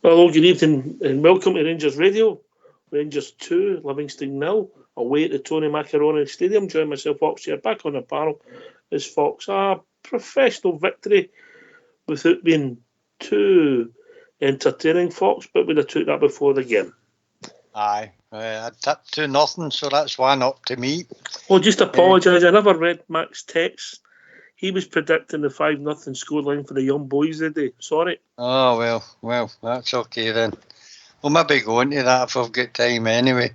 Hello, good evening, and welcome to Rangers Radio. Rangers 2, Livingston 0, away at the Tony Macaroni Stadium. Join myself, Fox, here, back on the panel is Fox. A professional victory without being too entertaining, Fox, but we'd have took that before the game. Aye, I tipped 2-0, so that's 1 up to me. Oh, just apologise, I never read Mac's text. He was predicting the 5-0 scoreline for the young boys today. Sorry. Oh, well, that's okay then. We'll maybe go into that if we've got time anyway.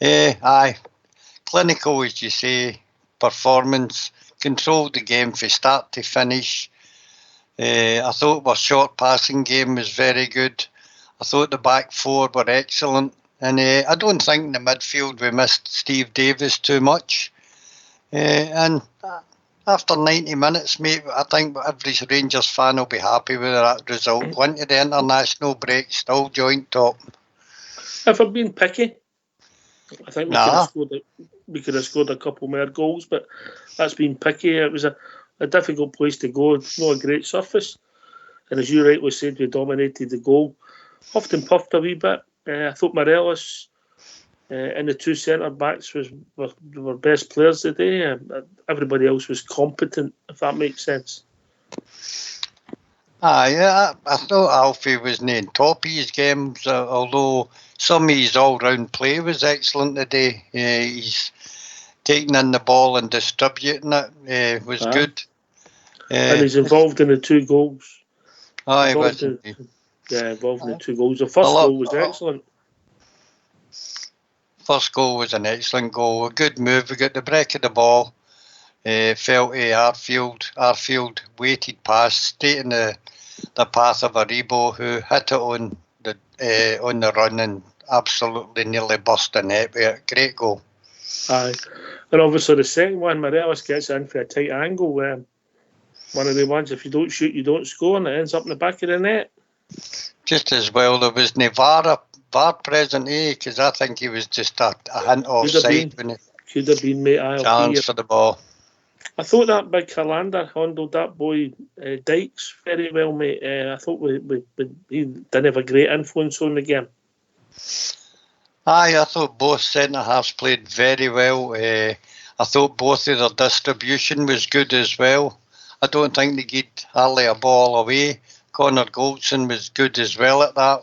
Aye, clinical, as you say, performance, controlled the game from start to finish. I thought our short passing game was very good. I thought the back four were excellent. And I don't think in the midfield we missed Steve Davis too much. And after 90 minutes, mate, I think every Rangers fan will be happy with that result. Went to the international break, still joint top. If I'm being picky, I think we could have scored a couple more goals, but that's being picky. It was a difficult place to go. It's not a great surface. And as you rightly said, we dominated the goal. Huffed and puffed a wee bit. I thought Morelos and the two centre-backs were best players today. Everybody else was competent, if that makes sense. I thought Alfie was nae top of his games, although some of his all-round play was excellent today. He's taking in the ball and distributing it was good. And he's involved in the two goals. He was. Involved in the two goals. The first goal was excellent. First goal was an excellent goal. A good move. We got the break of the ball. Fell to Arfield. Arfield waited past, stayed in the path of Aribo, who hit it on the run and absolutely nearly burst the net with it. Great goal. Aye. And obviously the second one, Morelos gets in for a tight angle. One of the ones, if you don't shoot, you don't score, and it ends up in the back of the net. Just as well, there was no VAR present, because I think he was just a hint offside when he could have been, mate. challenged for the ball. I thought that big Highlander handled that boy Dykes very well, mate. I thought he didn't have a great influence on the game. Aye, I thought both centre-halves played very well. I thought both of their distribution was good as well. I don't think they gave hardly a ball away. Connor Goldson was good as well at that.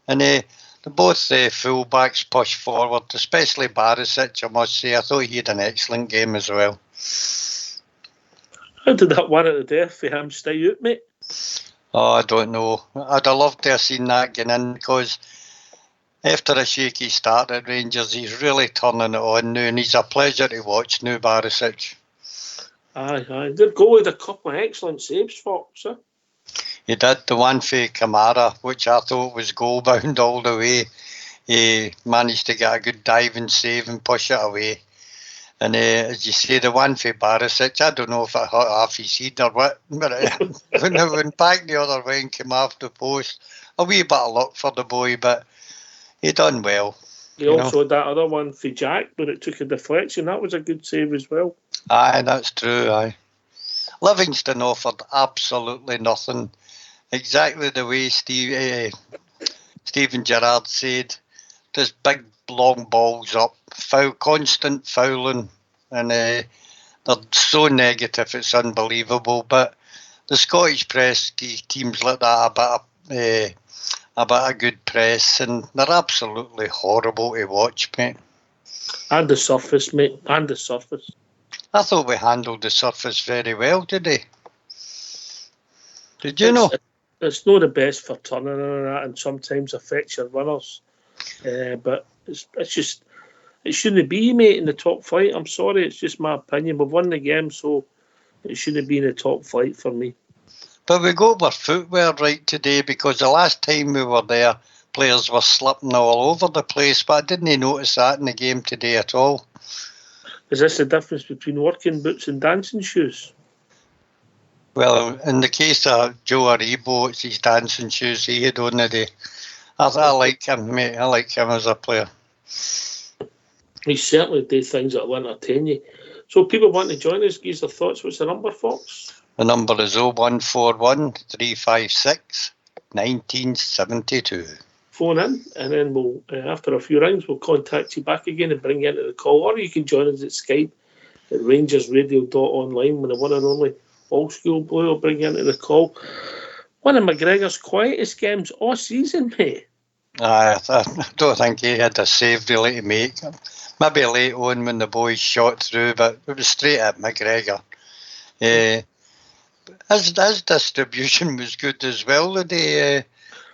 And both full-backs pushed forward, especially Barisic, I must say. I thought he had an excellent game as well. How did that one at the death for him stay out, mate? Oh, I don't know. I'd have loved to have seen that get in, because after a shaky start at Rangers, he's really turning it on now, and he's a pleasure to watch now, Barisic. Aye. They've got a couple of excellent saves, Fox, huh? He did the one for Kamara, which I thought was goal-bound all the way. He managed to get a good diving save and push it away. And as you say, the one for Barisic, I don't know if it hit off his head or what, but when it went back the other way and came off the post, a wee bit of luck for the boy, but he done well. He also had that other one for Jack, when it took a deflection. That was a good save as well. Aye, that's true, aye. Livingston offered absolutely nothing. Exactly the way Steven Gerrard said. Just big, long balls up, constant fouling, and they're so negative, it's unbelievable. But the Scottish press give teams like that a bit of good press, and they're absolutely horrible to watch, mate. And the surface, mate, and the surface. I thought we handled the surface very well today. Did you know? It's not the best for turning and that, and sometimes affects your runners. But it's just, it shouldn't be, mate, in the top flight. I'm sorry, it's just my opinion. We've won the game, so it shouldn't be in the top flight for me. But we got our footwear right today, because the last time we were there, players were slipping all over the place, but I didn't notice that in the game today at all. Is this the difference between working boots and dancing shoes? Well, in the case of Joe Aribo, it's his dancing shoes he had on today. I like him, mate. I like him as a player. He certainly did things that will entertain you. So people want to join us, give us their thoughts. What's the number, Fox? The number is 0141 356 1972. Phone in, and then we'll, after a few rings, we'll contact you back again and bring you into the call, or you can join us at Skype at rangersradio.online with the one and only Old School Blue will bring you into the call. One of McGregor's quietest games all season, mate. I don't think he had a save really to make. Maybe late on when the boys shot through, but it was straight at McGregor. His distribution was good as well today.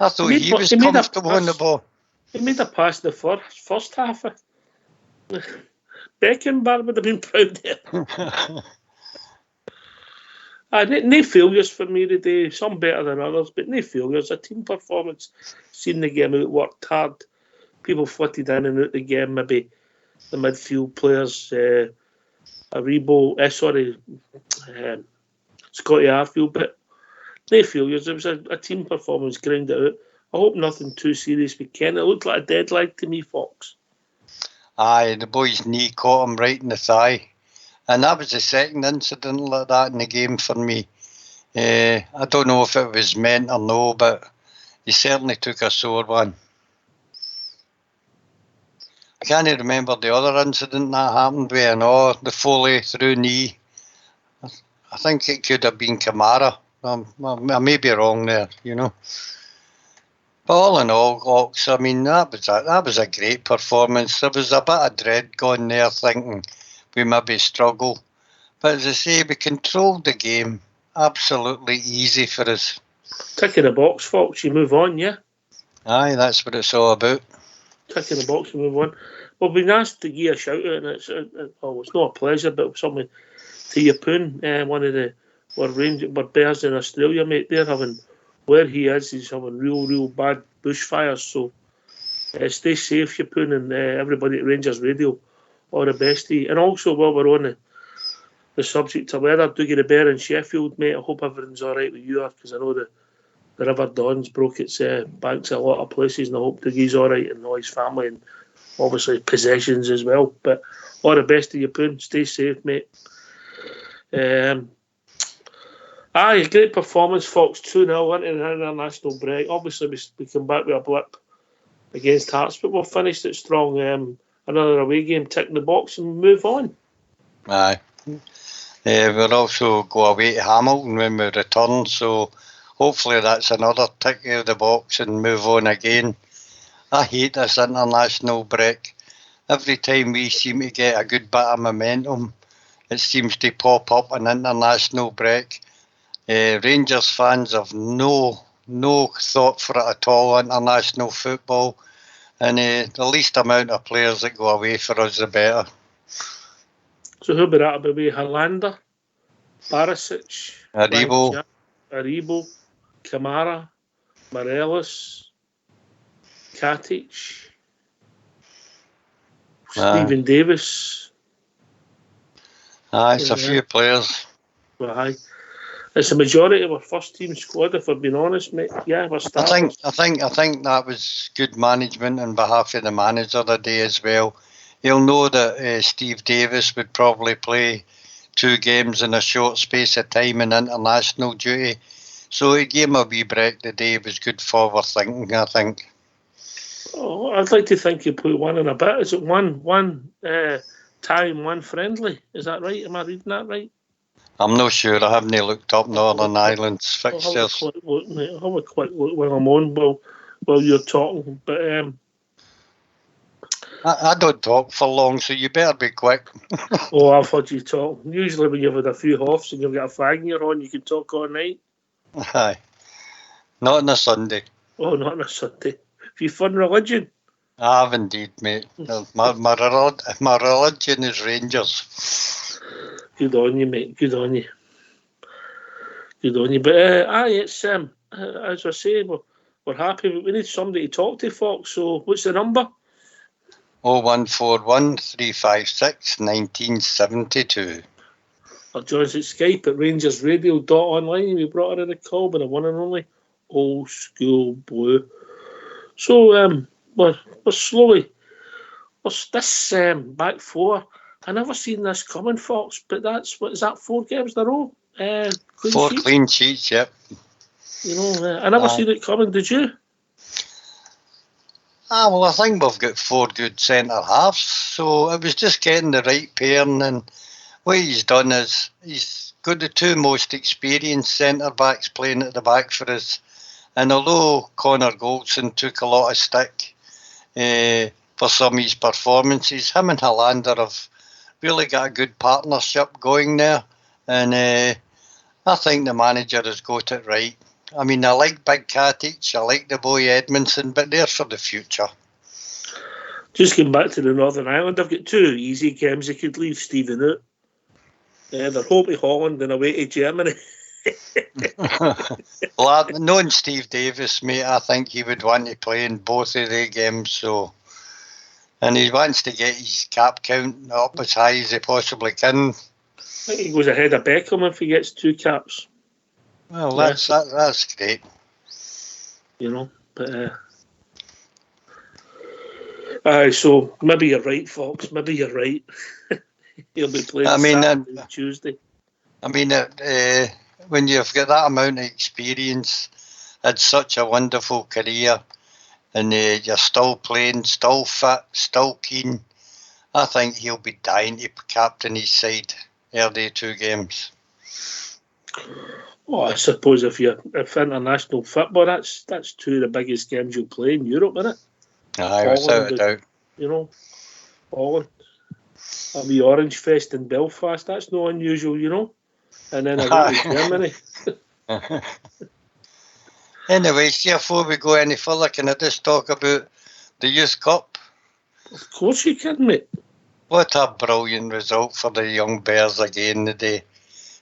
I thought he was comfortable on the ball. He made a pass in the first half. Beckenbauer would have been proud there. No failures for me today. Some better than others, but no failures. A team performance. Seen the game out, worked hard. People flitted in and out the game. Maybe the midfield players, Scotty Arfield, but no failures. It was a team performance, ground it out. I hope nothing too serious with Ken. It looked like a dead leg to me, Fox. Aye, the boy's knee caught him right in the thigh. And that was the second incident like that in the game for me. I don't know if it was meant or no, but he certainly took a sore one. I can't remember the other incident that happened with the Foley through knee. I think it could have been Kamara. I may be wrong there, you know. But all in all, Ox, I mean, that was a great performance. There was a bit of dread going there, thinking we maybe struggle. But as I say, we controlled the game absolutely easy for us. Tick in the box, Fox, you move on, yeah? Aye, that's what it's all about. Tick in the box and move on. Well, we've been asked to give a shout out, and it's not a pleasure, but something to Yapoon, one of our bears in Australia, mate. They're having, where he is, he's having real bad bushfires. So stay safe, Yapoon, and everybody at Rangers Radio. All the best to you. And also, while we're on the subject of weather, Dougie the Bear in Sheffield, mate, I hope everything's all right with you, because I know the River Don's broke its banks a lot of places, and I hope Dougie's all right and all his family, and obviously possessions as well. But all the best to you, Poon. Stay safe, mate. Great performance, Fox. 2-0 into an international break. Obviously, we come back with a blip against Hearts, but we'll finish it strong. Another away game, tick in the box and move on. Aye. We'll also go away to Hamilton when we return, so hopefully that's another tick out of the box and move on again. I hate this international break. Every time we seem to get a good bit of momentum, it seems to pop up an international break. Rangers fans have no thought for it at all, international football. And the least amount of players that go away for us, the better. So who would that be? Helander, Barisic, Aribo, Kamara, Morelos, Katic, Stephen Davis. It's a few players. Aye. It's a majority of our first team squad, if I'm being honest, mate. Yeah, we're starting. I think that was good management on behalf of the manager today as well. He'll know that Steve Davis would probably play 2 games in a short space of time in international duty. So he gave him a wee break today. It was good forward thinking, I think. Oh, I'd like to think you put one in a bit. Is it one time, one friendly? Is that right? Am I reading that right? I'm not sure. I haven't looked up Northern Ireland's fixtures. I'll have a quick look when I'm on while you're talking. But I don't talk for long, so you better be quick. Oh, I've heard you talk. Usually when you've had a few hoffs and you've got a fag in your horn, you can talk all night. Aye. Not on a Sunday. Oh, not on a Sunday. Have you fun religion? I have indeed, mate. My religion is Rangers. Good on you, mate. Good on you. But it's as I say, we're happy. We need somebody to talk to, Fox. So what's the number? 0141 356 1972. Or join us at Skype at rangersradio.online. We brought her in the call by the one and only Old School Blue. So we're slowly. This back 4. I never seen this coming, Fox, but that's, what is that, 4 games in a row? Clean sheets, yep. You know, I never seen it coming, did you? Well, I think we've got 4 good centre halves, so it was just getting the right pairing, and what he's done is he's got the 2 most experienced centre backs playing at the back for us, and although Connor Goldson took a lot of stick for some of his performances, him and Hollander have really got a good partnership going there, and I think the manager has got it right. I mean, I like Big Katic, I like the boy Edmondson, but they're for the future. Just getting back to the Northern Ireland, I've got 2 easy games. I could leave Stephen out. They're home to Holland and away to Germany. Well, knowing Steve Davis, mate, I think he would want to play in both of the games. So, and he wants to get his cap count up as high as he possibly can. I think he goes ahead of Beckham if he gets 2 caps. Well, that's great. You know, but so maybe you're right, Fox. Maybe you're right. He'll be playing Saturday, Tuesday. I mean, when you've got that amount of experience, had such a wonderful career, and you're still playing, still fit, still keen, I think he'll be dying to captain his side early 2 games. Well, I suppose if international football, that's 2 of the biggest games you'll play in Europe, isn't it? Aye, without a doubt. You know, Holland. A wee Orange Fest in Belfast, that's no unusual, you know. And then away to Germany. Anyways, before we go any further, can I just talk about the Youth Cup? Of course you can, mate. What a brilliant result for the young Bears again today.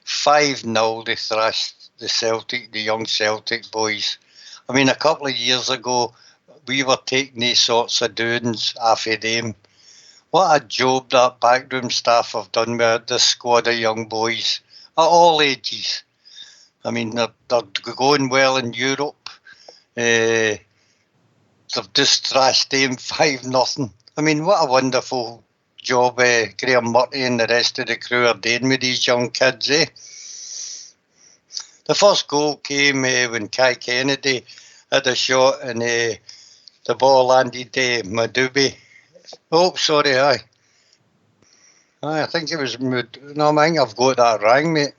5-0 they thrashed the young Celtic boys. I mean, a couple of years ago, we were taking these sorts of doings off of them. What a job that backroom staff have done with this squad of young boys at all ages. I mean, they're going well in Europe. They've just thrashed them 5-0. I mean, what a wonderful job Graham Murty and the rest of the crew are doing with these young kids, eh? The first goal came when Kai Kennedy had a shot and the ball landed Madubi. Oh, sorry, aye. I think it was no, I think I've got that wrong, mate.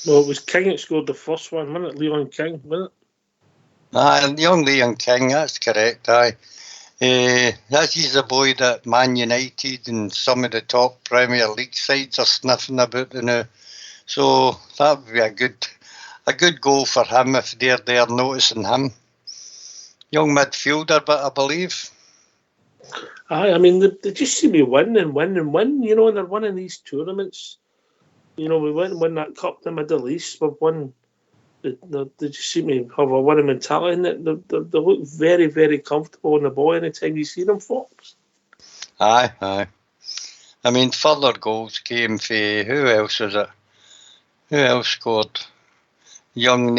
No, it was King that scored the first one, wasn't it? Leon King, wasn't it? Aye, young Leon King, that's correct, aye. That is a boy that Man United and some of the top Premier League sides are sniffing about now. So that would be a good goal for him if they're noticing him. Young midfielder, but I believe. Aye, I mean, they just seem to win and win and win, you know, and they're winning these tournaments. You know, we went and won that cup in the Middle East. We've won. They just seem to have a winning mentality, and they look very, very comfortable on the ball anytime you see them, Fox. Aye. I mean, further goals came for, who else was it? Who else scored? Young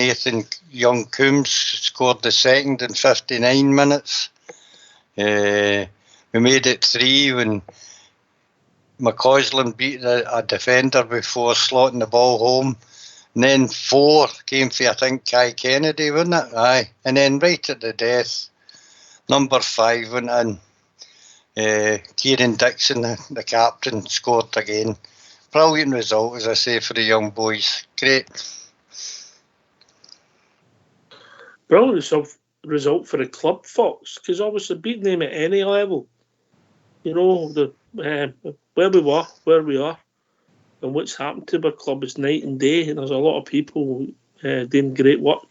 Coombs scored the second in 59 minutes. We made it 3 when McCausland beat a defender before slotting the ball home. And then 4 came for, I think, Kai Kennedy, wasn't it? Aye. And then right at the death, number 5 went in. Kieran Dixon, the captain, scored again. Brilliant result, as I say, for the young boys. Great. Brilliant result for the club, Fox, because obviously beating them at any level, you know, where we are, and what's happened to our club is night and day, and there's a lot of people doing great work.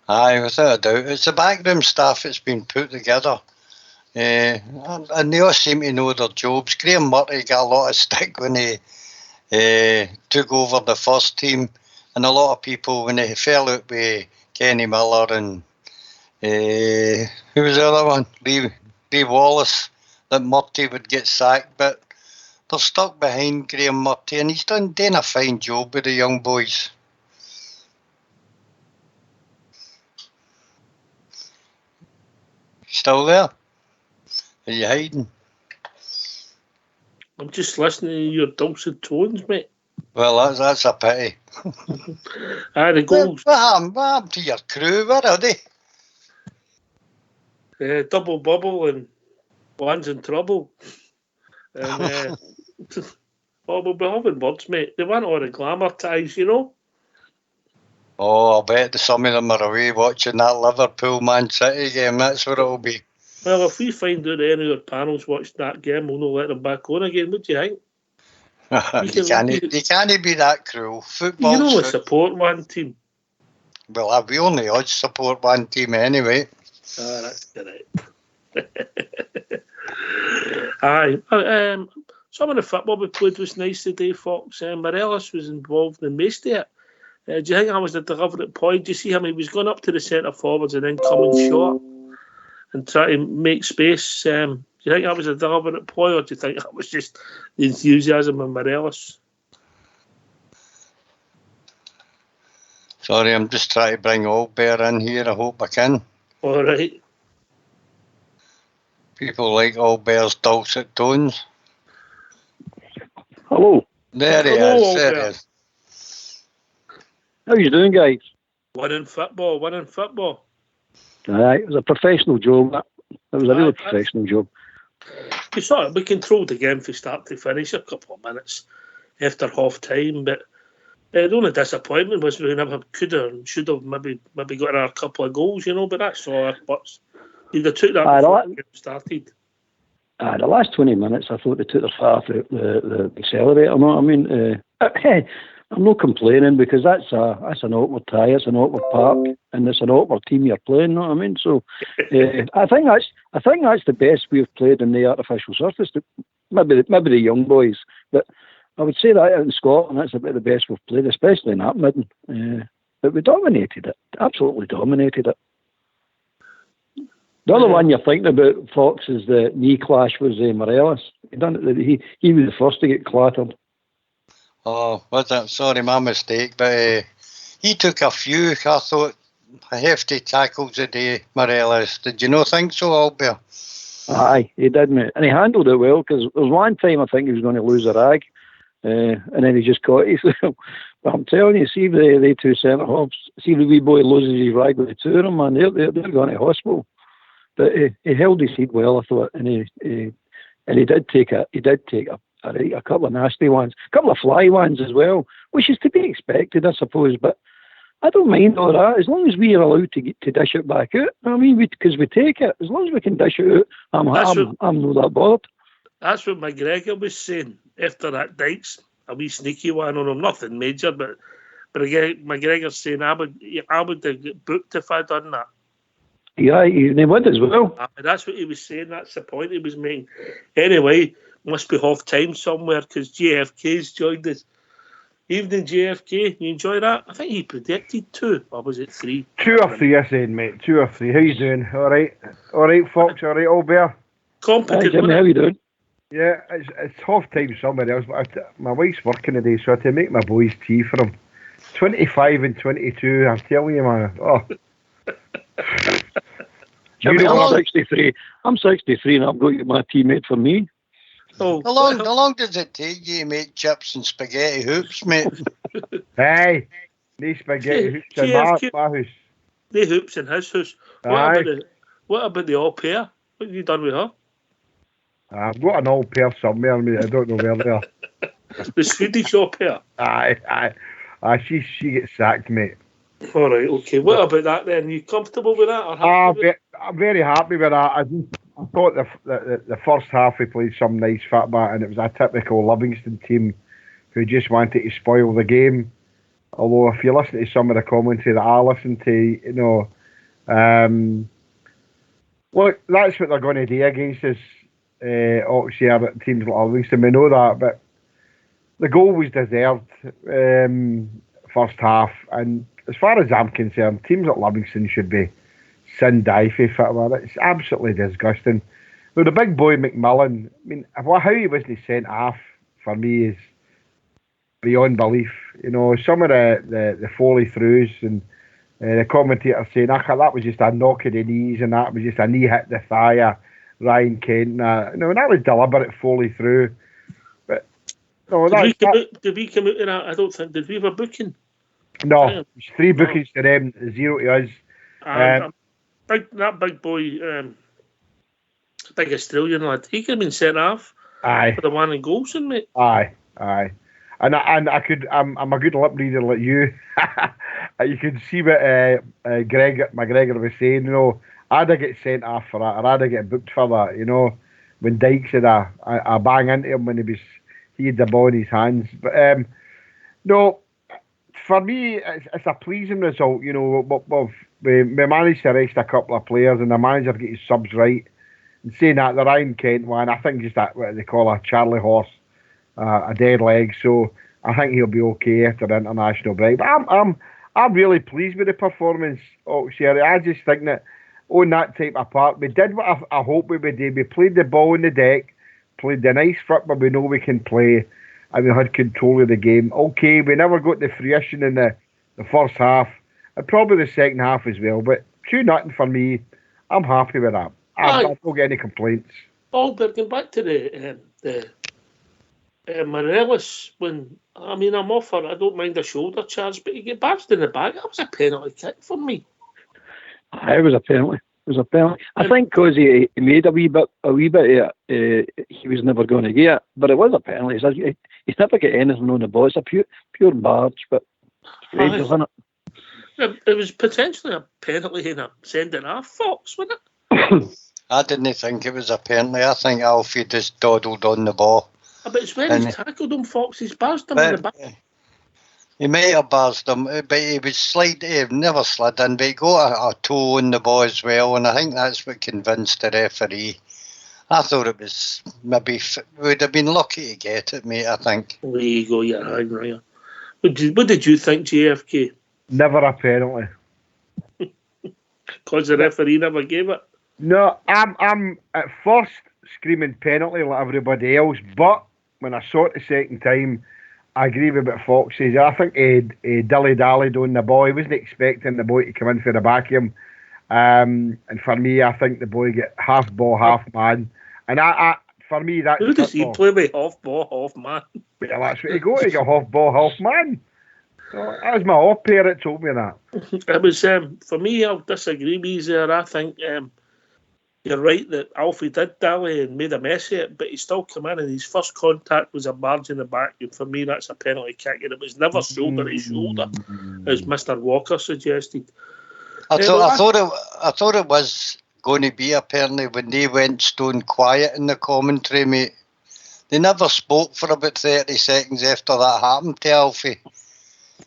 Aye, without a doubt. It's the backroom staff that's been put together. And they all seem to know their jobs. Graham Murty got a lot of stick when he took over the first team, and a lot of people, when they fell out with Kenny Miller and who was the other one? Lee Wallace, that Murty would get sacked, but they're stuck behind Graham Murty, and he's done a fine job with the young boys. Still there? Are you hiding? I'm just listening to your dulcet tones, mate. Well, that's a pity. The goals. What happened to your crew? Where are they? Double bubble and one's in trouble. And we'll be having words, mate. They want all the glamour ties, you know. Oh, I bet some of them are away watching that Liverpool Man City game. That's what it'll be. Well, if we find out any of our panels watched that game, we'll not let them back on again. What do you think? You can't be that cruel. Football. You know, support one team. Well, we only odds support one team anyway. That's correct. Aye. Some of the football we played was nice today, Fox. Morelos was involved in most of it. Do you think that was the deliberate point? Do you see him? He was going up to the centre forwards and then coming short and trying to make space. Do you think that was a deliberate ploy, or do you think that was just the enthusiasm of Morelos? Sorry, I'm just trying to bring Old Bear in here. I hope I can. All right. People like Old Bear's dulcet tones. Hello. There he is. There he is. How you doing, guys? Winning football. It was a professional job. It was a really professional job. We controlled the game from start to finish, a couple of minutes after half time, but the only disappointment was we never could have and should have maybe got a couple of goals, you know, but that's all. But you'd have took that before the game started. The last 20 minutes, I thought they took their foot off the accelerator. You know what I mean? I'm not complaining because that's an awkward tie, it's an awkward park, and it's an awkward team you're playing. You know what I mean? So I think that's the best we've played in the artificial surface. Maybe the young boys, but I would say that in Scotland that's about the best we've played, especially in Upmidden. But we dominated it, absolutely dominated it. The other one you're thinking about, Fox, is the knee clash was Morelos. He was the first to get clattered. Oh, was that? Sorry, my mistake. But he took a few, I thought, hefty tackles a day, Morelos. Did you not think so, Albert? Aye, he did, mate. And he handled it well, because there was one time I think he was going to lose a rag, and then he just caught himself. But I'm telling you, see the two centre-halves, see the wee boy loses his rag with the two of them, man, they're going to hospital. But he held his head well, I thought, and he did take a couple of nasty ones, a couple of fly ones as well, which is to be expected, I suppose. But I don't mind all that as long as we are allowed to dish it back out. I mean, because we take it, as long as we can dish it out, I'm not that bothered. That's what McGregor was saying after that Dykes, a wee sneaky one on him, nothing major, but again, McGregor's saying I would have get booked if I'd done that. Yeah, they would as well. That's what he was saying. That's the point he was making. Anyway, must be half time somewhere because JFK's joined us. Evening, JFK. You enjoy that? I think he predicted 2, or was it 3? 2 or 3, I said, mate. 2 or 3. How you doing? All right, Fox. All right, Old Bear. Competent. Hi, Jimmy, how you doing? Yeah, it's half time somewhere else. But my wife's working today, so I had to make my boys tea for them. 25 and 22. I'm telling you, man. Oh. Jimmy, I'm 63. I'm 63, and I've got my tea made for me. Oh, how long does it take you to make chips and spaghetti hoops, mate? Hey, no spaghetti hoops in my house. The hoops in his house. What about the au pair? What have you done with her? I've got an au pair somewhere, mate. I don't know where they are. The Swedish au pair? Aye. She gets sacked, mate. All right, okay. What about that then? Are you comfortable with that? Or I'm very happy with that. I thought the first half we played some nice football, and it was a typical Livingston team who just wanted to spoil the game. Although if you listen to some of the commentary that I listened to, look, that's what they're going to do against us, Oxford, teams like Livingston. We know that, but the goal was deserved first half, and as far as I'm concerned, teams like Livingston should be sin die for football. It's absolutely disgusting. Now, the big boy McMillan, I mean, how he wasn't sent off for me is beyond belief. You know, some of the foley throughs and the commentator saying that was just a knock of the knees and that was just a knee hit the thigh of Ryan Kent. And that was deliberate foley through. But No, did we come out in that? I don't think. Did we have a booking? No, it's 3 bookings to them, 0 to us. That big boy, big Australian lad, he could have been sent off for the one in Golson, mate. Aye. And I'm a good lip reader like you. You can see what McGregor was saying. You know, I'd get sent off for that, or I'd get booked for that. You know, when Dykes had a bang into him when he had the ball in his hands. But no, for me, it's a pleasing result. You know, we managed to rest a couple of players, and the manager get his subs right. And saying that, the Ryan Kent one, I think just that what they call a Charlie horse, a dead leg. So I think he'll be okay after the international break. But I'm really pleased with the performance, Sherry. I just think that on that type of part, we did what I hope we would do. We played the ball on the deck, played the nice football we know we can play, and we had control of the game. Okay, we never got the fruition in the first half, and probably the second half as well. But 2-0 for me, I'm happy with that. I don't get any complaints. But going back to the Morelos, I'm off for, I don't mind a shoulder charge, but he get bashed in the back. That was a penalty kick for me. It was a penalty. I think because he made a wee bit he was never going to get it, but it was a penalty. He's never get anything on the ball. It's a pure barge, but it's isn't it? It was potentially a penalty and a sending off, Fox, wasn't it? I didn't think it was a penalty. I think Alfie just dawdled on the ball. But it's when he tackled him, Fox. He's bashed him in the back. He may have bashed him, but he was he never slid in, but he got a toe on the ball as well, and I think that's what convinced the referee. I thought it was would have been lucky to get it, mate, I think. There you go, you're right. What did you think, JFK? Never a penalty. Because the referee never gave it? No, I'm at first screaming penalty like everybody else, but when I saw it the second time, I agree with what Fox says. I think he dilly-dallied on the ball. He wasn't expecting the boy to come in for the back of him. And for me, I think the boy get half ball, half man. And for me, that's... Who does he play with half ball, half man? Well, that's what he got. He got half ball, half man. So that was my off pair that told me that. It was, for me, I'll disagree with you there. I think... you're right that Alfie did dally and made a mess of it, but he still came in and his first contact was a barge in the back, and for me that's a penalty kick, and it was never shoulder to shoulder, as Mr. Walker suggested. I thought it was going to be a penalty when they went stone quiet in the commentary, mate. They never spoke for about 30 seconds after that happened to Alfie.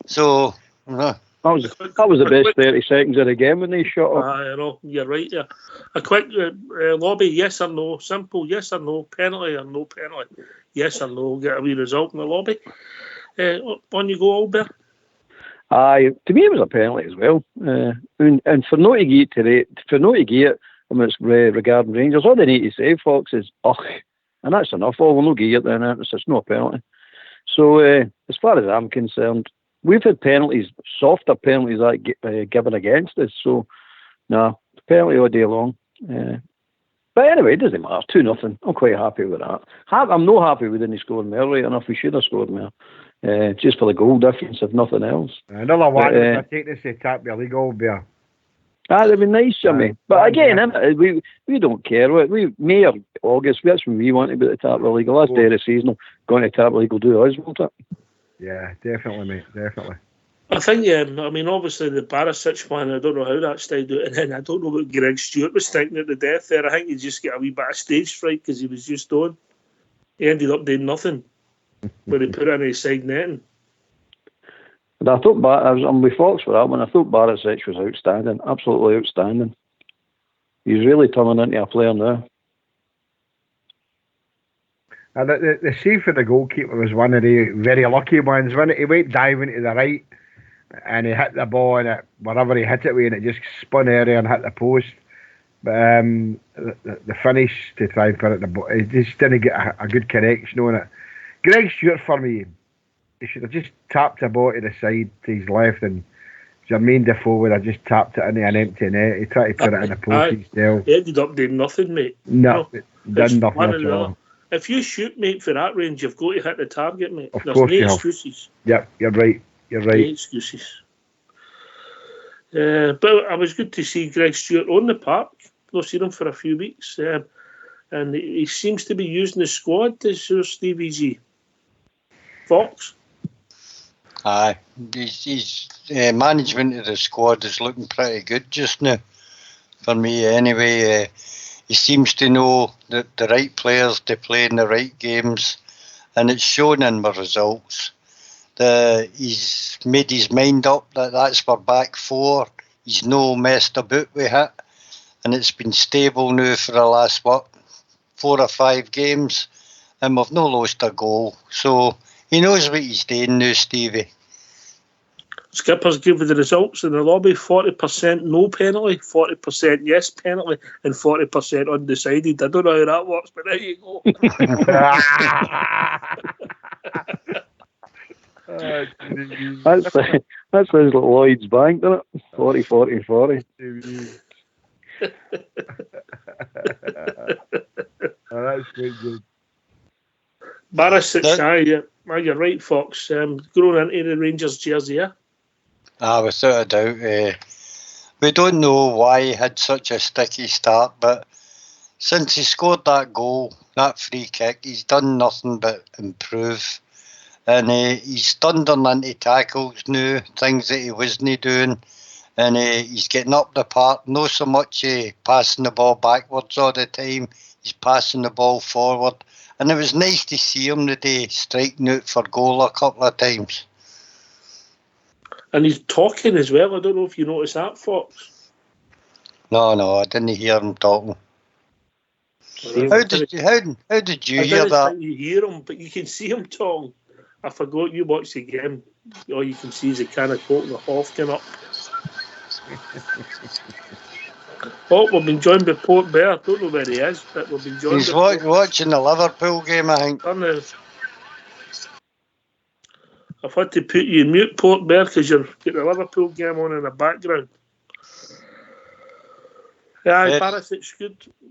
So, That was the best 30 seconds of the game when they shot up. I know, you're right there. A quick lobby, yes or no, simple, yes or no, penalty or no penalty, yes or no, get a wee result in the lobby. On you go, Albert. To me it was a penalty as well. And for not to get it, it's regarding Rangers, all they need to say, Fox, is, and that's enough. We'll not get it then, it's not a penalty. So, as far as I'm concerned, we've had penalties, softer penalties given against us. So, penalty all day long. But anyway, it doesn't matter. 2-0. I'm quite happy with that. I'm not happy we didn't score more right enough. We should have scored more. Just for the goal difference, if nothing else. Another one, I take this to tap your league, Albert. That'd be nice, Jimmy. But again, we don't care. We May or August, that's when we want to be at the top of the league. The last day of the season, going to the top of the league will do us, won't it? Yeah, definitely, mate. Definitely. I think, obviously the Barisic one, I don't know how that stayed out. And then I don't know what Greg Stewart was thinking at the death there. I think he just got a wee bit of stage fright because he was just on. He ended up doing nothing when he put it in his side netting. And I thought, I'm with Fox for that one. I thought Barisic was outstanding, absolutely outstanding. He's really turning into a player now. And the save for the goalkeeper was one of the very lucky ones. When he went diving to the right and he hit the ball and wherever he hit it with, and it just spun area and hit the post. But the finish to try and put it in the ball, he just didn't get a good connection on it. Greg Stewart, for me, he should have just tapped the ball to the side to his left, and Jermaine Defoe would have just tapped it into an empty net. He tried to put it in the post himself. He ended up doing nothing, mate. No, done nothing at all. if you shoot, mate, for that range, you've got to hit the target, mate. Of There's course no you have. excuses. Yep, you're right. You're No right. excuses. But it was good to see Greg Stewart on the park. I've seen him for a few weeks. And he seems to be using the squad as Stevie G. Fox? Aye. His management of the squad is looking pretty good just now. For me, anyway. He seems to know the right players to play in the right games, and it's shown in the results. He's made his mind up that's for back four. He's no messed about with it, and it's been stable now for the last 4 or 5 games, and we've not lost a goal. So he knows what he's doing now, Stevie. Skippers give the results in the lobby: 40% no penalty, 40% yes penalty, and 40% undecided. I don't know how that works, but there you go. That sounds like Lloyd's Bank, doesn't it? 40, 40, 40. That's quite good. Barisic, you're right, Fox. Grown into the Rangers jersey, yeah? Without a doubt. We don't know why he had such a sticky start, but since he scored that goal, that free kick, he's done nothing but improve. And he's thundering into tackles now, things that he wasn't doing. And he's getting up the park, not so much passing the ball backwards all the time, he's passing the ball forward. And it was nice to see him today striking out for goal a couple of times. And he's talking as well. I don't know if you noticed that, Fox. No, I didn't hear him talking. How did you hear that? I didn't think you hear him, but you can see him talking. I forgot you watched the game. All you can see is a can of Coke and a half came up. We've been joined by Port Bear. I don't know where he is, but we've been joined. He's watching the Liverpool game, I think. I've had to put you in mute, Port Bear, because you've got the Liverpool game on in the background. Yeah, Barisic's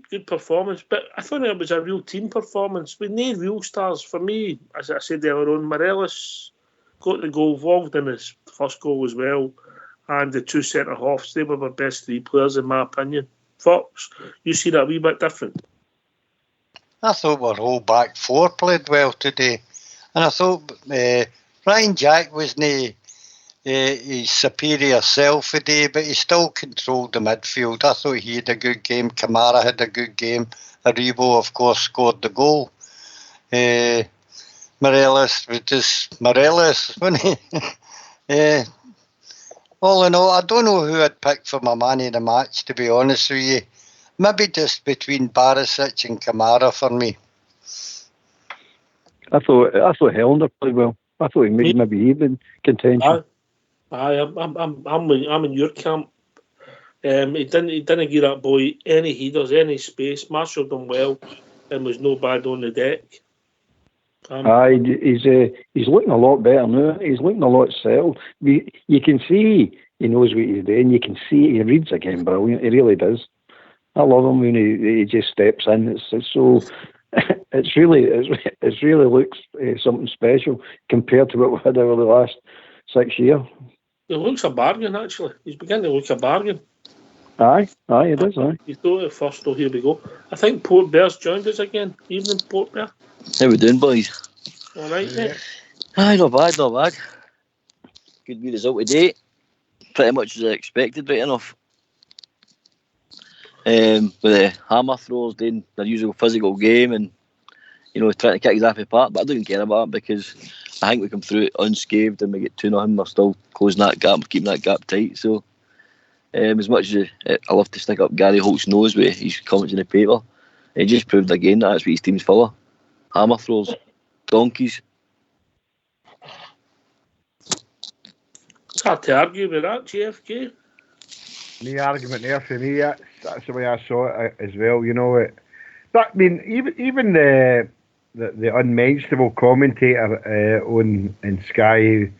good performance, but I thought it was a real team performance. We need real stars. For me, as I said earlier on, Morelos got the goal involved in his first goal as well, and the 2 centre-halves, they were the best 3 players in my opinion. Fox, you see that a wee bit different? I thought our whole back 4 played well today, and I thought Ryan Jack wasn't his superior self today, but he still controlled the midfield. I thought he had a good game. Kamara had a good game. Aribo, of course, scored the goal. Morelos was just Morelos, wasn't he? All in all, I don't know who I'd pick for my man of the match, to be honest with you. Maybe just between Barisic and Kamara for me. I thought Hellender played well. I thought maybe he'd been contention. I'm in your camp. He didn't give that boy any headers, any space. Marshalled him well, and was no bad on the deck. He's looking a lot better now. He's looking a lot settled. You can see he knows what he's doing. You can see he reads the game brilliant. He really does. I love him when he just steps in. It's so. It really looks something special compared to what we had over the last 6 years. It looks a bargain, actually. He's beginning to look a bargain. Aye, it is, aye. You thought at first, here we go. I think Port Bear's joined us again. Evening, Port Bear. How we doing, boys? All right, mate. Aye, not bad. Good wee result today. Pretty much as I expected, right enough. With the hammer throwers doing their usual physical game and, trying to kick us off the park, but I don't even care about it because I think we come through it unscathed and we get 2-0. We're still closing that gap, keeping that gap tight. So, as much as I love to stick up Gary Holt's nose with his comments in the paper, he just proved again that that's what his team's full of. Hammer throwers, donkeys. It's hard to argue with that, GFK. No argument there for me. That's the way I saw it as well. Even the unmentionable commentator on Sky,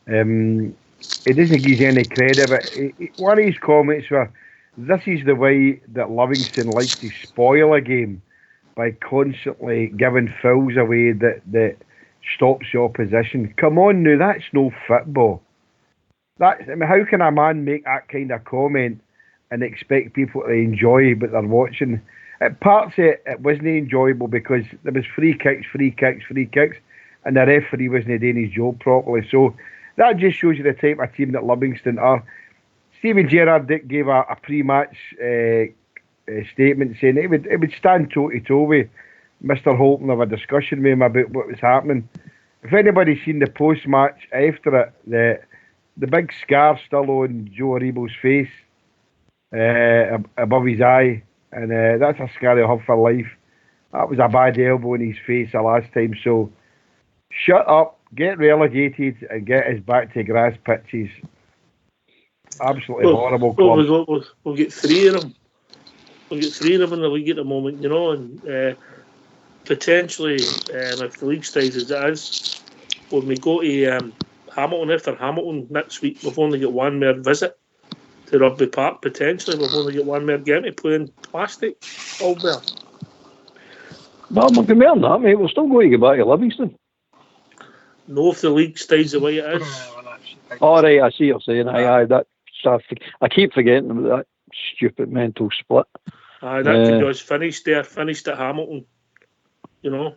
he doesn't give any credit, but one of his comments were, "This is the way that Livingston likes to spoil a game." by constantly giving fouls away that stops the opposition. Come on now, that's no football. How can a man make that kind of comment and expect people to enjoy what they're watching? At parts it wasn't enjoyable because there was free kicks, and the referee wasn't doing his job properly. So that just shows you the type of team that Livingston are. Stephen Gerrard gave a pre-match statement saying it would stand toe-to-toe with Mr. Holton, have a discussion with him about what was happening. If anybody's seen the post-match after it, the big scar still on Joe Aribo's face above his eye, and that's a scar he'll have for life. That was a bad elbow in his face the last time. So shut up, get relegated, and get us back to grass pitches. Absolutely horrible club. We'll get three of them. We'll get three of them in the league at the moment, you know, and potentially, if the league stays as it is, when we go to Hamilton after Hamilton next week, we've only got one more visit to Rugby Park. Potentially, we've only got one more game to play in plastic. All there. Well, we'll get more than that, mate. We're still going to get back to Livingston. No, if the league stays the way it is. All right, I see what you're saying. I keep forgetting about that stupid mental split. That could be us finished at Hamilton. You know.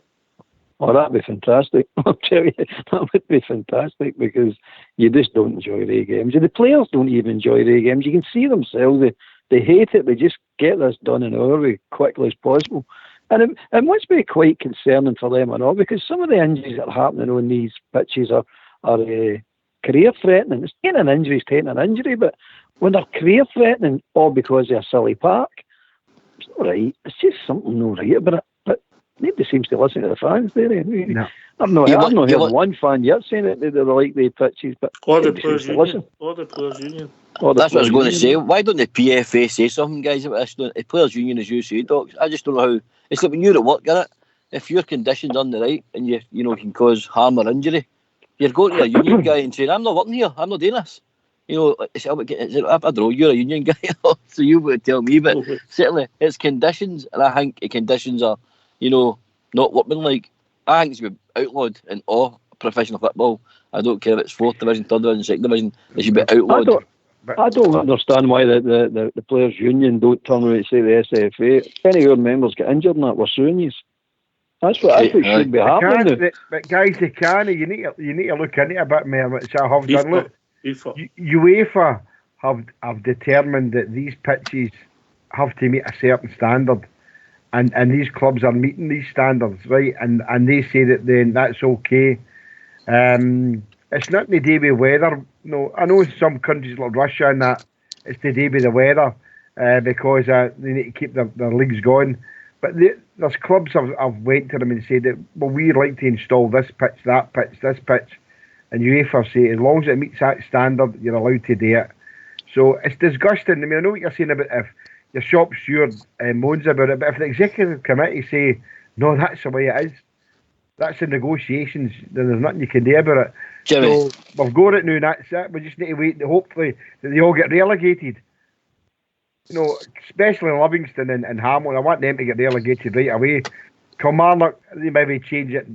Oh, that'd be fantastic. I'll tell you, that would be fantastic because you just don't enjoy the games. The players don't even enjoy the games. You can see themselves. They hate it. They just get this done and over as quickly as possible. And it must be quite concerning for them and all because some of the injuries that are happening on these pitches are career-threatening. It's taking an injury, but when they're career-threatening all because of a silly park, it's not right. It's just something not right about it. But nobody seems to listen to the fans, do they? No. I've not heard one fan yet saying that they like the pitches, but or the Players Union. That's what I was going to say. Why don't the PFA say something, guys, about this? The Players Union, as you say, Docs. I just don't know how. It's like when you're at work, get it? If your conditions aren't right and you can cause harm or injury, you're going to a union guy and saying, "I'm not working here. I'm not doing this." You know, I don't know. You're a union guy, so you would tell me. But certainly, it's conditions, and I think the conditions are, not workmanlike. I think it should be outlawed in all professional football. I don't care if it's 4th division, 3rd division, 2nd division. It should be outlawed. I don't understand why the Players Union don't turn around and say the SFA. If any of your members get injured and that, we're suing you. That's what should be happening. But guys, they can. You need to look into it a bit more, which I have done. Look, UEFA have determined that these pitches have to meet a certain standard, and these clubs are meeting these standards, right? And they say that then that's okay. It's not the day with weather. No, I know some countries like Russia and that it's the day with the weather because they need to keep their leagues going. But there's clubs I've went to them and said that, well, we'd like to install this pitch, that pitch, this pitch. And UEFA say, as long as it meets that standard, you're allowed to do it. So it's disgusting. I mean, I know what you're saying about if your shop steward moans about it, but if the executive committee say, no, that's the way it is, that's the negotiations, then there's nothing you can do about it. Jimmy. So we've got it now, and that's it. We just need to wait, hopefully, that they all get relegated. Especially in Livingston and Hamilton, I want them to get relegated right away. Kilmarnock, they maybe change it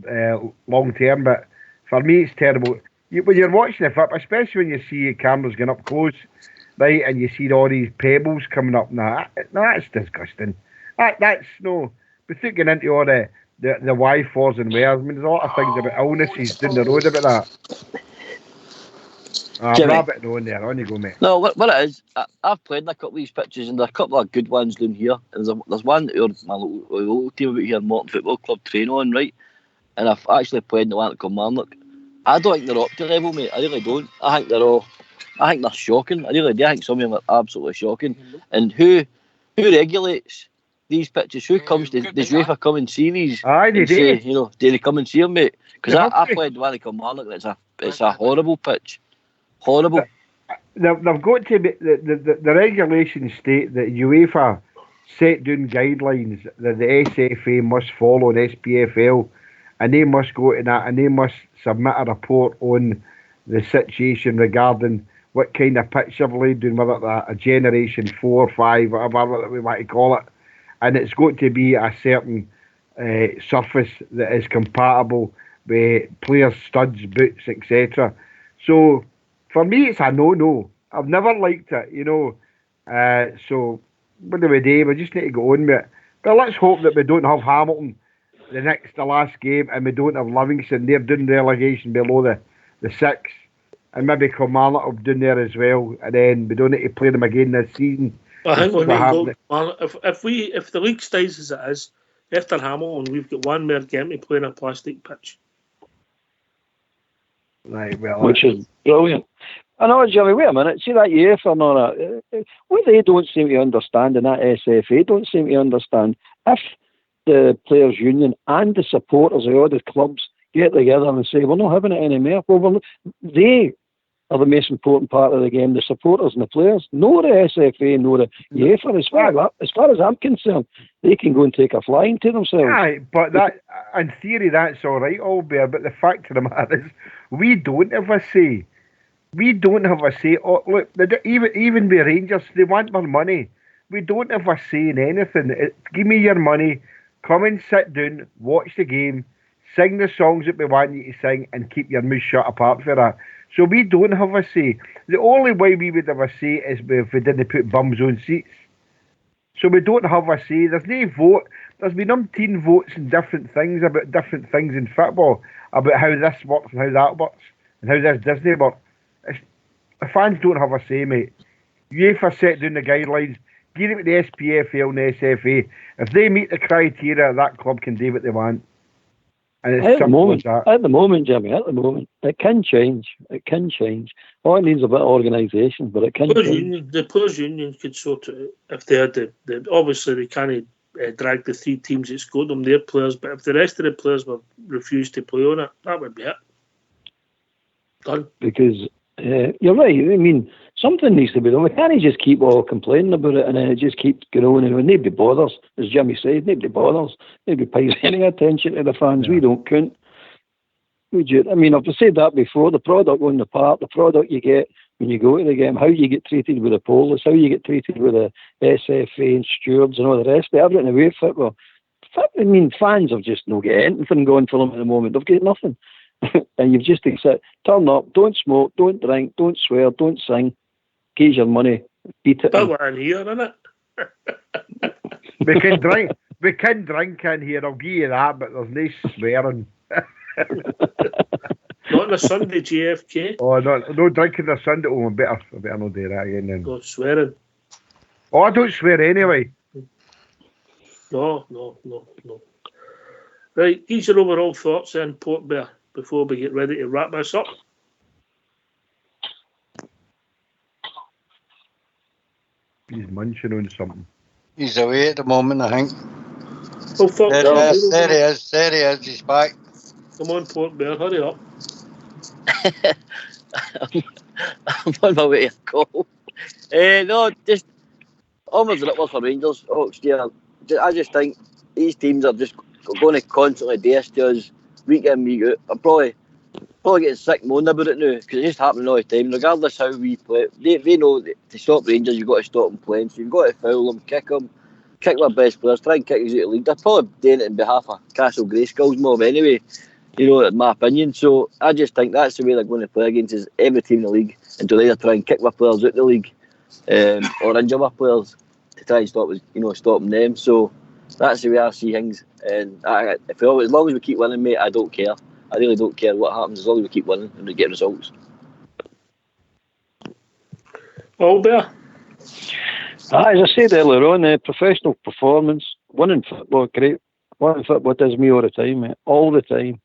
long term, but for me, it's terrible. When you're watching the football, especially when you see cameras going up close, right, and you see all these pebbles coming up, that's disgusting. That's no. Without getting into all the why, fors and wheres, I mean, there's a lot of things about illnesses down the road about that. Rabbit on there, on you go, mate. No, what it is, I've played in a couple of these pitches, and there are a couple of good ones down here. And there's one that my local team about here, Morton Football Club, train on, right? And I've actually played in the one at Kilmarnock. I don't think they're up to level, mate. I really don't. I think they're shocking. I really do. I think some of them are absolutely shocking. And who regulates these pitches? Who comes to, does UEFA come and see these? Aye, they do. Say, do they come and see them, mate? Because I played the one at Kilmarnock. It's a horrible pitch. Horrible. They've got to be, the regulations state that UEFA set down guidelines that the SFA must follow and SPFL, and they must go to that and they must submit a report on the situation regarding what kind of pitch they've laid down, whether it's a generation 4, 5, whatever we want to call it, and it's got to be a certain surface that is compatible with players' studs, boots, etc. So for me, it's a no-no. I've never liked it, so what do we do? We just need to go on with it. But let's hope that we don't have Hamilton the last game, and we don't have Livingston. They're doing relegation below the 6, and maybe Kilmarnock will be doing there as well, and then we don't need to play them again this season. I think we need to go. If the league stays as it is, after Hamilton, we've got one more game to play on a plastic pitch. Right, well, which is brilliant. I know, Jimmy, wait a minute. See that UEFA and all that? What they don't seem to understand, and that SFA don't seem to understand, if the Players' Union and the supporters of all the clubs get together and say, we're not having it anymore, well, they are the most important part of the game, the supporters and the players, no the SFA, no the UEFA. As far as I'm concerned, they can go and take a flying to themselves. Aye, but that, in theory, that's all right, Albert, but the fact of the matter is, we don't have a say. We don't have a say. Oh, look, even with Rangers, they want more money. We don't have a say in anything. Give me your money, come and sit down, watch the game, sing the songs that we want you to sing, and keep your mouth shut apart for that. So we don't have a say. The only way we would have a say is if we didn't put bums on seats. So we don't have a say. There's no vote. There's been umpteen votes and different things about different things in football, about how this works and how that works, and how this Disney works. The fans don't have a say, mate. UEFA set down the guidelines. Give it to the SPFL and the SFA. If they meet the criteria, that club can do what they want. And it's simple as that. At the moment, Jimmy, it can change. It can change. All it needs is a bit of organisation, but it can change. The Players' Union could sort it if they had obviously they can't drag the 3 teams that scored them, their players, but if the rest of the players refused to play on it, that would be it. Done. Because you're right. I mean, something needs to be done. We can't just keep all complaining about it and then it just keeps going on and nobody bothers. As Jimmy said, nobody bothers. Nobody pays any attention to the fans. Yeah. We don't count. I mean, I've said that before. The product on the park, the product you get when you go to the game, how you get treated with the police, how you get treated with the SFA and stewards and all the rest of everything away from football. I mean, fans have just not got anything going for them at the moment. They've got nothing. And you've just accept, turn up, don't smoke, don't drink, don't swear, don't sing, get your money, beat it. That's what in here, isn't it? We can drink in here, I'll give you that, but there's no swearing. Not on a Sunday, JFK. Oh, no drinking on a Sunday. Oh, I better not do that again then. No swearing. Oh, I don't swear anyway. No. Right, these are overall thoughts then, Port Bear, before we get ready to wrap this up. He's munching on something. He's away at the moment, I think. Oh, fuck. There he is, he's back. Come on, Port Bear, hurry up. I'm on my way to a call. No, just almost a little for Rangers. I just think these teams are just going to constantly do this to us week in, week out. I'm probably getting sick moaning about it now because it's just happening all the time. Regardless how we play, they know that to stop Rangers, you've got to stop them playing. So you've got to foul them, kick their best players, try and kick us out of the league. They're probably doing it on behalf of Castle Grayskull's mob anyway, in my opinion. So I just think that's the way they're going to play against is every team in the league and to either try and kick their players out of the league or injure their players to try and stopping them. So that's the way I see things. And as long as we keep winning, mate, I don't care. I really don't care what happens as long as we keep winning and we get results. Albert? As I said earlier on, professional performance, winning football, great. Winning football does me all the time, mate, all the time.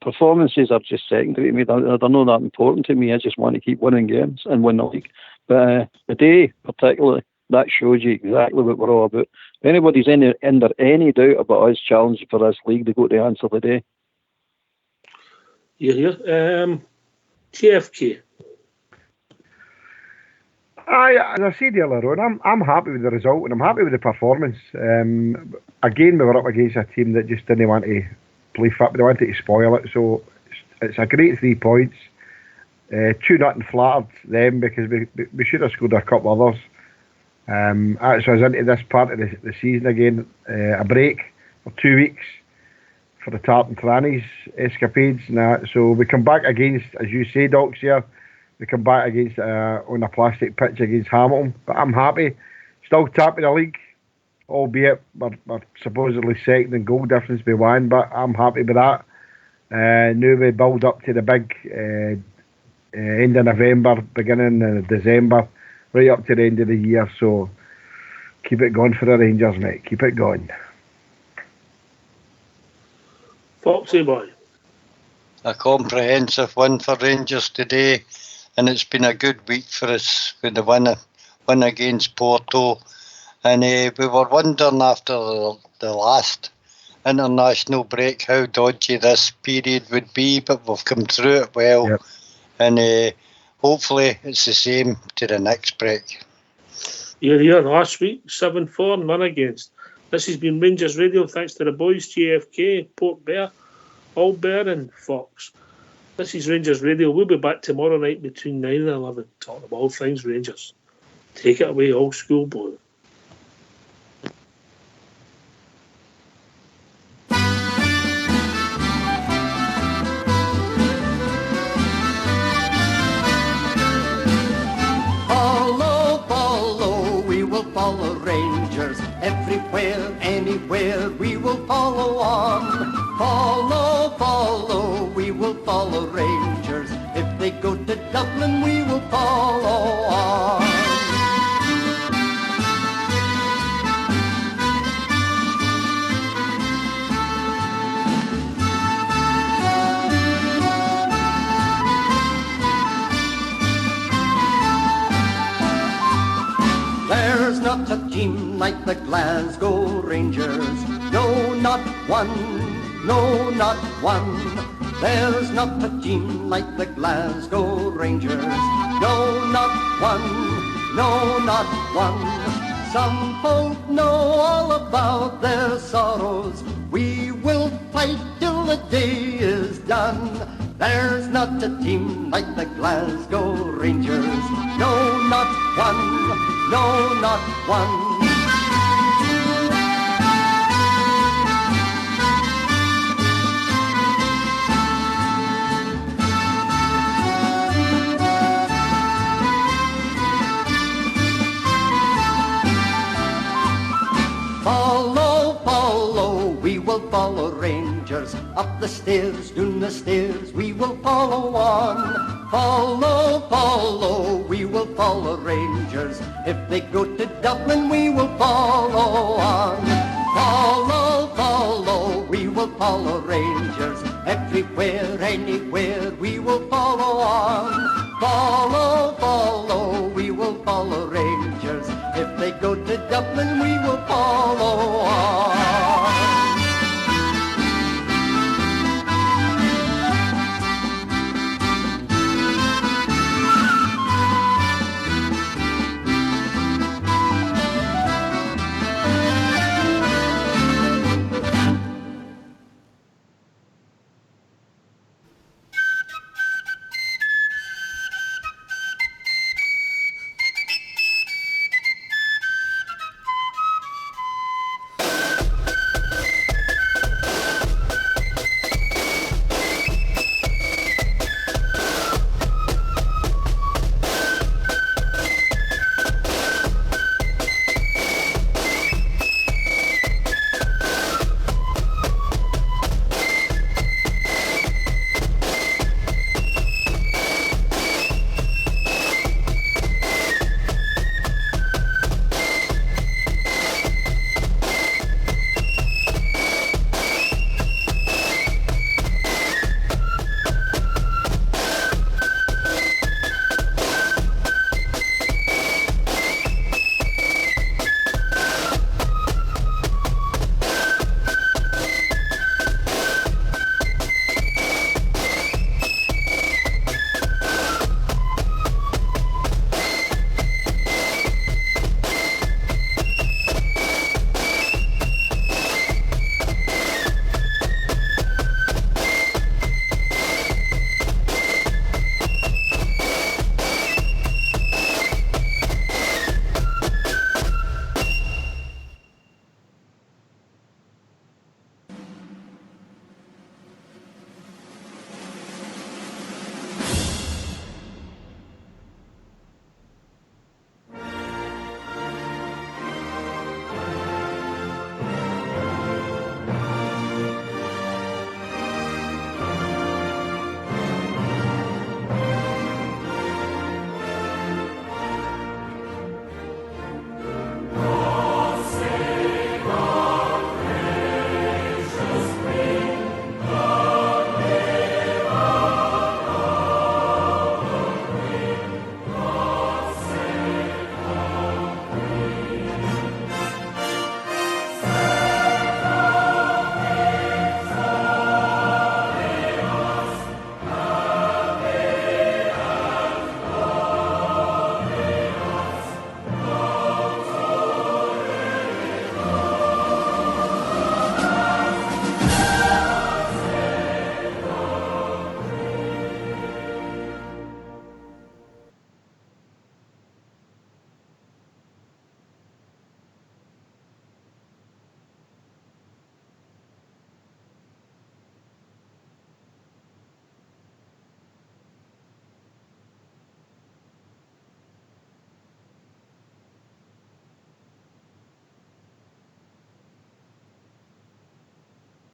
Performances are just secondary to me. They're not that important to me. I just want to keep winning games and win the league. But today, particularly, that shows you exactly what we're all about. If anybody's under any doubt about us challenging for this league, they go to answer the day. You hear? JFK. As I said earlier on, I'm happy with the result and I'm happy with the performance. Again, we were up against a team that just didn't want to play football, they wanted to spoil it. So it's a great 3 points. 2-0 flattered them because we should have scored a couple others. So I was into this part of the season again, a break for 2 weeks for the Tartan Trannies escapades and that. So we come back against, as you say, Docs here, we come back against on a plastic pitch against Hamilton. But I'm happy. Still top of the league, albeit we're supposedly second in goal difference by one, but I'm happy with that. Now we build up to the big end of November, beginning of December, right up to the end of the year. So keep it going for the Rangers, mate. Keep it going. Foxy boy. A comprehensive win for Rangers today, and it's been a good week for us with the win against Porto. And we were wondering after the last international break how dodgy this period would be, but we've come through it well. Yep. And hopefully it's the same to the next break. You're here last week, 7-4, none against. This has been Rangers Radio, thanks to the boys, JFK, Port Bear, Albert and Fox. This is Rangers Radio. We'll be back tomorrow night between 9 and 11, talking about all things Rangers. Take it away, old school boy. Follow Rangers everywhere, anywhere, we will follow on. Follow, follow, we will follow Rangers. If they go to Dublin, we will follow on. There's not a team like the Glasgow Rangers. No, not one. No, not one. There's not a team like the Glasgow Rangers. No, not one. No, not one. Some folk know all about their sorrows. We will fight till the day is done. There's not a team like the Glasgow Rangers. No, not one. No, not one. Follow, follow, we will follow Rangers. Up the stairs, down the stairs, we will follow on. Follow, follow, we will follow Rangers. If they go to Dublin, we will follow on. Follow, follow, we will follow Rangers. Everywhere, anywhere, we will follow on. Follow, follow, we will follow Rangers. If they go to Dublin, we will follow